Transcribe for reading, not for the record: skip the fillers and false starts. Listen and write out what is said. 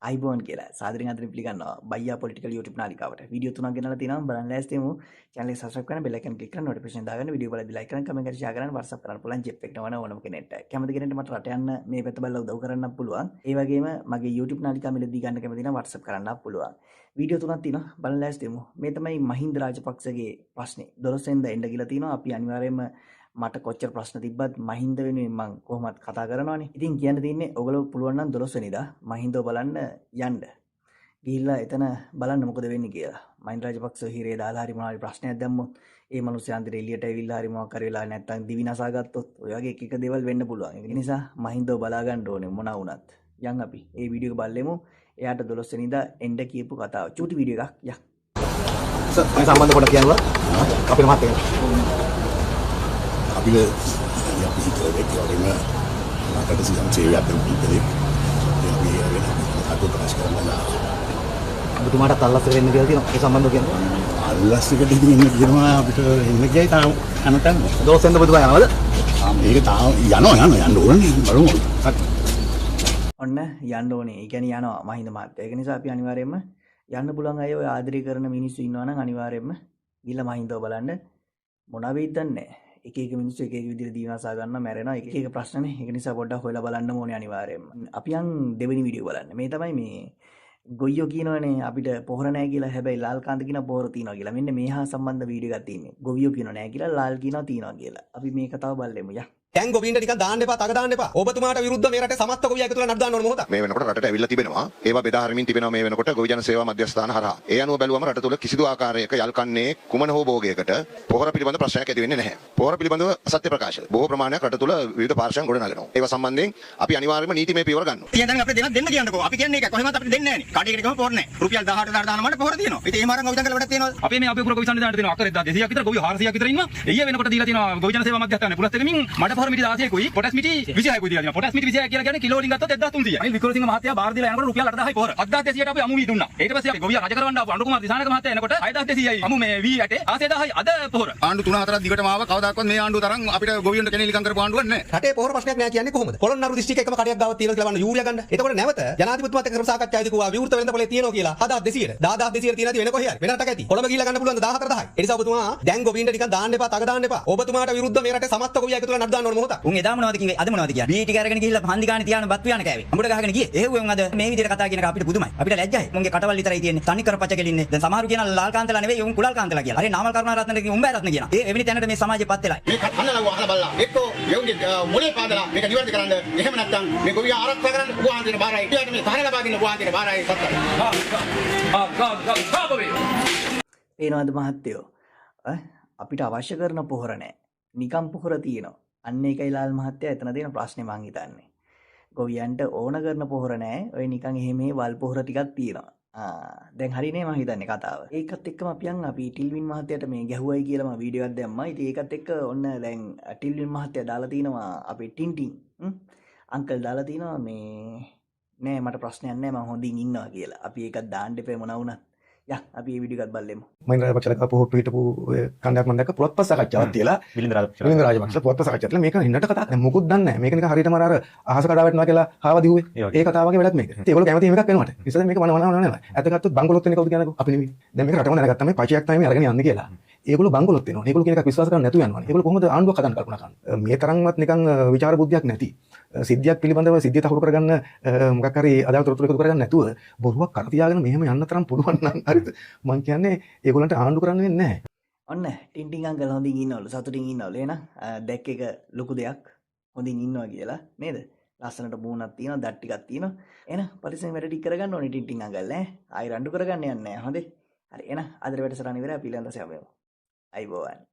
අයිබෝන් කියලා සාදරයෙන් අදට පිළිගන්නවා බයියා පොලිටිකල් YouTube නාලිකාවට වීඩියෝ තුනක් ගෙනලා තිනවා බලන්න ලෑස්ති වෙමු channel එක subscribe කරන්න bell icon click කරන්න notification දාගන්න වීඩියෝ බලද්දි like කරන්න comment කරන්න share කරන්න WhatsApp කරන්න පුළුවන් ජෙප් එකට වන ඕනම කෙනෙක්ට කැමති කෙනෙක්ට මට රට යන්න මේ පැත්ත බලලා උදව් කරන්නත් පුළුවන් ඒ වගේම මගේ YouTube නාලිකාව මිලදී ගන්න කැමති නම් WhatsApp කරන්නත් පුළුවන් වීඩියෝ තුනක් තියෙනවා බලන්න ලෑස්ති වෙමු මේ තමයි මහින්ද රාජපක්ෂගේ ප්‍රශ්නේ 12 වෙනිදා එන්න කියලා තියෙනවා අපි අනිවාර්යයෙන්ම මට කොච්චර ප්‍රශ්න තිබ්බත් මහින්ද වෙනුවෙන් මම කොහොමත් කතා කරනවානේ. ඉතින් කියන්න තියෙන්නේ ඔයගොල්ලෝ පුළුවන් නම් 12 වෙනිදා මහින්දව බලන්න යන්න. ගිහිල්ලා එතන බලන්න මොකද වෙන්නේ කියලා. මහින්ද රාජපක්ෂ හිරේ දාලා හරි මොනවා හරි ප්‍රශ්නයක් දැම්මොත් ඒ මිනිස්සු අන්තිර එළියට ඇවිල්ලා හරි මොකක් හරි වෙලා නැත්තම් දිවි නසා ගත්තොත් ඔය වගේ එක දේවල් වෙන්න පුළුවන්. ඒ නිසා මහින්දව බලා ගන්න ඕනේ මොනවා වුණත්. යන් අපි මේ වීඩියෝ එක බලෙමු. එයාට 12 වෙනිදා එන්න කියපු කතාව. චූටි වීඩියෝ එකක් යක්. මේ සම්බන්ධ පොඩක් කියනවා. අපේ මහත් එක. අපි හිතුවේ ඒකවලම මට සියම් සේවයක් දෙන්න ඉතින් අපි වෙන අද ප්‍රකාශ කරනවා. ඔබතුමාට අල්ලස් වෙන්න කියලා තියෙනවා. ඒ සම්බන්ධව කියනවා. අල්ලස් එකට ඉතින් ඉන්න කියනවා අපිට ඉන්න ගියයි තාම අනතන්. දෝසෙන්ද ඔබතුමා යනවද? මේක තාම යන්න ඕනේ බලමු. ඔන්න යන්න ඕනේ. ඒ කියන්නේ යනවා මහින්ද මහත්තයා. ඒක නිසා අපි අනිවාර්යයෙන්ම යන්න පුළුවන් අය ඔය ආදරය කරන මිනිස්සු ඉන්නවා නම් අනිවාර්යයෙන්ම ගිහලා මහින්දව බලන්න මොනවා වෙයිද දන්නේ නැහැ. එක එක මිනිස්සු එක එක විදිහට දීවනසා ගන්න මැරෙනවා එක එක ප්‍රශ්නනේ. ඒක නිසා පොඩ්ඩක් හොයලා බලන්න ඕනේ අනිවාර්යයෙන්ම. අපි යන් දෙවෙනි වීඩියෝ බලන්න. මේ තමයි මේ ගොයියෝ කියනවනේ අපිට පොහොර නැහැ කියලා. හැබැයි ලාල්කාන්ත කියන පොහොර තියනවා කියලා. මෙන්න මේ හා සම්බන්ධ වීඩියෝ එකක් තියෙන්නේ. ගොවියෝ කියනවා නැහැ කියලා ලාල් කියනවා තියනවා කියලා. අපි මේ කතාව බලමු. යා දැන් ගොවීන්ට නිකන් දාන්න එපා, තග දාන්න එපා. ඔබතුමාට විරුද්ධ මේ රටේ සමස්ත ගොවියා එකතු වෙලා නඩු දාන්න ඕන මොහොත. මේ වෙනකොට රටට ඇවිල්ලා තිබෙනවා. ඒවා බෙදා හරිමින් තිබෙනවා මේ වෙනකොට ගොවි ජන සේවා මධ්‍යස්ථාන හරහා. ඒ අනුව බැලුවම රට තුල කිසිදු ආකාරයක යල්කන්නේ කුමන හෝ භෝගයකට පොහොර පිළිබඳ ප්‍රශ්නයක් ඇති වෙන්නේ නැහැ. පොහොර පිළිබඳව අසත්‍ය ප්‍රකාශ බොහෝ ප්‍රමාණයක් රට තුල විවිධ පාර්ශ්වයන් ගොඩනගනවා. ඒවා සම්බන්ධයෙන් අපි අනිවාර්යයෙන්ම නීතිමය පියවර ගන්නවා. ඉතින් දැන් අපිට දෙන්න කියන්නකෝ. අපි කියන්නේ ඒක කොහෙවත් අපිට දෙන්නේ නැහැ නේ. කඩේකට ගම පොහොර නැහැ. රුපියල් 18,000 දාන මට පොහොර තියෙනවා. ඉතින් එහෙම අරන් ගොවිතැන් කළ වැඩක් තියෙනවද? අපේ මේ අපේ පුර ගොවි සම්නිධානයට දෙනවා. අකරේ 200ක් විතර ගොවි 400ක් විතර ඉන්නවා. ඊයේ වෙනකොට දීලා තියෙනවා ගොවි ජන සේවා මධ්‍යස්ථානේ පුලස් එකමින් මට පොහොර මිටි 16කුයි පොටස් මිටි 26කුයි දීලා තියෙනවා. පොටස් මිටි 26 කියලා කියන්නේ කිලෝ වලින් ගත්තොත් 1300යි. අනිත් වික්‍රමසිංහ මහත්තයා බාර දීලා යනකොට රුපියල් 8000යි පොහොර. 7200ට අපි අමු වී දුන්නා. ඊට පස්සේ අපි ගොවියා රජ කරවන්න ආපු අනුකුමාර දිසානක මහත්තයා එනකොට 6200යි අමු මේ වී යටේ 16000යි අද පොහොර. ආණ්ඩු 3-4ක් දිගටම ආව කවදාකවත් මේ ආණ්ඩුව තරම් අපිට ගොවියන්ට කෙනෙලිකම් කරපු ආණ්ඩුවක් නැහැ. රටේ පොහොර ප්‍රශ්නයක් නැහැ කියන්නේ කොහොමද? පොළොන්නරු දිස්ත්‍රික්කයේ එකම කඩයක් ගාව තියලා කියලා වන්න යූරියා ගන්න. එතකොට නැවත ජනාධිපතිතුමාත් එක්ක කරපු සාකච්ඡාවේදී කිව්වා විවෘත වෙළඳපොලේ තියෙනවා කියලා. 7200ට 10200 තියෙන නැති වෙන කොහේ හරි වෙන රටක ඇති. කොළඹ ගිහිල්ලා ගන්න පුළුවන් 14000යි. ඒ නිසා ඔබතුමා දැන් ගොවියන්ට නිකන් දාන්න එපා, තග දාන්න එපා. ඔබතුමාට විරුද්ධ මේ රටේ සමස්ත ගොවියා එකතු වෙලා නඩු දාන්න ඕන මොහොත. උන් එදා මොනවද කිව්වේ? අද මොනවද කියන්නේ? බී ටික අරගෙන ගිහිල්ලා හන්දි ගානේ තියාන බත් පියාන කෑවේ. අඹට ගහගෙන ගියේ. එහෙව්වෙන් අද මේ විදිහට කතා කියන එක අපිට පුදුමයි. අපිට ලැජ්ජයි. මුන්ගේ කටවල් විතරයි තියෙන්නේ. තනි කර පච කෙලින්නේ. දැන් සමහරු කියන ලාල් කාන්තලා නෙවෙයි උන් කුලල් කාන්තලා කියලා. හරි නාමල් කරුණාරත්නට කිව්ව උඹ රත්න කියනවා. ඒ එවැනි තැනට මේ සමාජෙපත් වෙලා. මේක අන්නලව අහලා බලලා එක්කෝ යෝග්‍ය මොලේ පාදලා මේක නිවැරදි කරන්න. එහෙම නැත්නම් මේ ගොවියා ආරක්ෂා කරන්න උවහන් දෙන බාරයි. ඊට මේ සහන ලබා දෙන්න උවහන් දෙන බාරයි සත්‍යයි. පේනවද මහත්තයෝ? අපිට අවශ්‍ය කරන පොහොර නැහැ. නිකම් පොහොර තියෙනවා. අන්න ඒකයි ලාල් මහත්තයා එතන තියෙන ප්‍රශ්නේ මං හිතන්නේ. ගොවියන්ට ඕන කරන පොහොර නැහැ. ඔය නිකන් එහෙම වල් පොහොර ටිකක් තියෙනවා. දැන් හරිනේ මම හිතන්නේ කතාව. ඒකත් එක්කම අපි ටිල්වින් මහත්තයාට මේ ගැහුවයි කියලා මම වීඩියෝ එකක් දැම්මා. ඉතින් ඒකත් එක්ක ඔන්න දැන් ටිල්වින් මහත්තයා දාලා තිනවා අපේ ටින්ටින් අංකල් දාලා තිනවා මේ නෑ මට ප්‍රශ්නයක් නෑ මම හොඳින් ඉන්නවා කියලා. අපි ඒකත් දාන්න එපා මොනවා වුණත්. යා අපි මේ වීඩියෝ එකත් බලමු. මහින්ද රාජපක්ෂලා පොහොට්ටු හිටපු කණ්ඩායක් මම දැක්ක පුවත්පත් සාකච්ඡාවක් තියලා මිලින්ද රාජපක්ෂ පුවත්පත් සාකච්ඡාවක් තියලා මේක හින්නට කතා දැන් මොකුත් දන්නේ නැහැ. මේක නිකන් හරියටම අර අහස කඩා වැටෙනවා කියලා ආව දිහුවේ. ඒ කතාව වගේ වැඩක් මේක. ඉතින් ඒගොල්ලෝ කැමති එහෙම එකක් වෙනවට. ඉතින් මේක මන නෑ. ඇත්ත ගත්තොත් බංගලොත් වෙන්නේ කවුද කියනකෝ අපි නෙමෙයි. දැන් මේක රටම දැනගත්තා මේ පචයක් තමයි මේ අරගෙන යන්නේ කියලා. ඒගොල්ලෝ බංගලොත් වෙනවා. ඒගොල්ලෝ කියන එකක් විශ්වාස කරන්නේ නැතුව යනවා. ඒගොල්ලෝ කොහොමද ආණ්ඩුවක් හදන්න කල්පනා කරන්නේ? මේ තරම්වත් නිකන් විචාර බුද්ධියක් නැති. සිද්ධියක් පිළිබඳව සිද්ධිය තහවුරු කරගන්න මොකක් හරි අදාළ තොරතුරු එකතු කරගන්න නැතුව බොරුවක් කර තියාගෙන මෙහෙම යන්න තරම් පුළුවන් නම් හරිද? මං කියන්නේ ඒගොල්ලන්ට ආණ්ඩු කරන්න වෙන්නේ නැහැ. ඔන්න ටින්ටින් අංකල් හොඳින් ඉන්නවලු සතුටින් ඉන්නවලු. එහෙනම් දැක්ක එක ලොකු දෙයක් හොඳින් ඉන්නවා කියලා නේද? ලස්සනට මූණක් තියෙනවා, දත් ටිකක් තියෙනවා. එහෙනම් පරිස්සම් වැඩ ටික කරගන්න ඕනේ ටින්ටින් අංකල් ඈ. ආයි රණ්ඩු කරගන්න යන්නේ නැහැ. හොඳේ. හරි එහෙනම් අදට වැඩසටහන ඉවරයි. අපි ඊළඟ දවසේ ආවෙමු. අයිබෝවන්.